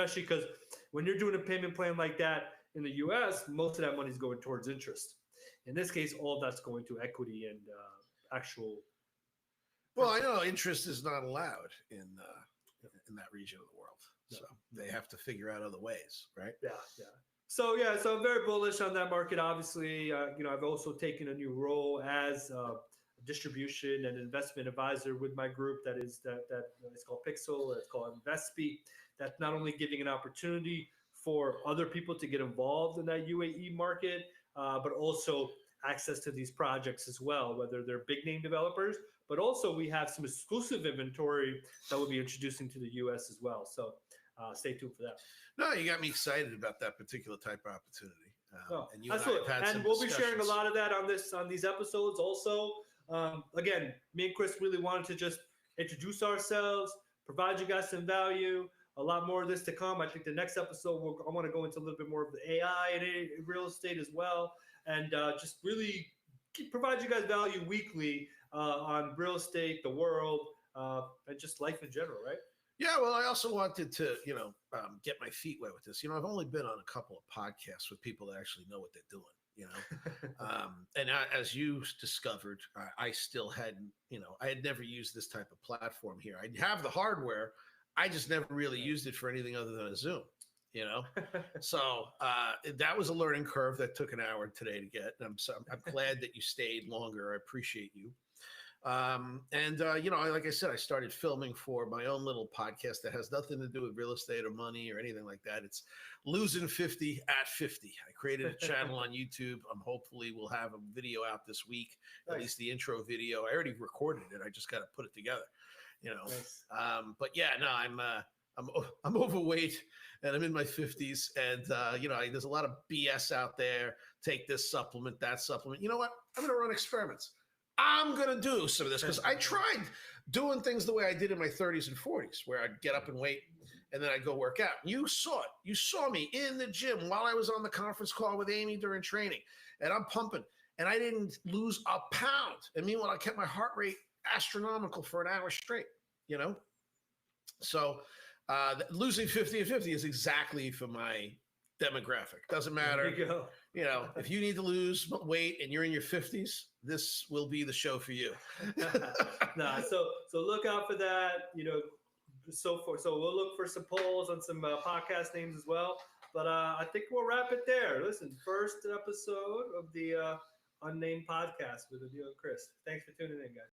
especially because when you're doing a payment plan like that in the U.S., most of that money is going towards interest. In this case, all of that's going to equity and actual. Well, I know interest is not allowed in that region of the world, so they have to figure out other ways, right? Yeah, yeah. So I'm very bullish on that market. Obviously, I've also taken a new role as a distribution and investment advisor with my group. That is it's called Pixel. It's called InvestSpeak. That's not only giving an opportunity for other people to get involved in that UAE market, but also access to these projects as well, whether they're big name developers, but also we have some exclusive inventory that we'll be introducing to the US as well. So stay tuned for that. No, you got me excited about that particular type of opportunity. And you absolutely. And I have had we'll be sharing a lot of that on these episodes also. Again, me and Chris really wanted to just introduce ourselves, provide you guys some value. A lot more of this to come. I think the next episode, I want to go into a little bit more of the AI and real estate as well, and just really provide you guys value weekly on real estate, the world, and just life in general, right? Yeah, well, I also wanted to, get my feet wet with this. I've only been on a couple of podcasts with people that actually know what they're doing, and as you discovered, I still hadn't, I had never used this type of platform here. I have the hardware. I just never really used it for anything other than a Zoom, So that was a learning curve that took an hour today to get. And I'm glad that you stayed longer. I appreciate you. Like I said, I started filming for my own little podcast that has nothing to do with real estate or money or anything like that. It's Losing 50 at 50. I created a channel on YouTube. Hopefully we'll have a video out this week, nice. At least the intro video. I already recorded it. I just got to put it together. Nice. But yeah, no, I'm overweight and I'm in my 50s, and there's a lot of BS out there. Take this supplement, that supplement. You know what? I'm going to run experiments. I'm going to do some of this because I tried doing things the way I did in my 30s and 40s, where I'd get up and wait and then I'd go work out. You saw it. You saw me in the gym while I was on the conference call with Amy during training, and I'm pumping, and I didn't lose a pound. And meanwhile, I kept my heart rate astronomical for an hour straight, So losing 50 and 50 is exactly for my demographic. Doesn't matter. If you need to lose weight and you're in your 50s, this will be the show for you. So look out for that. So we'll look for some polls on some podcast names as well. But I think we'll wrap it there. Listen, first episode of the Unnamed Podcast with Adil and Chris. Thanks for tuning in, guys.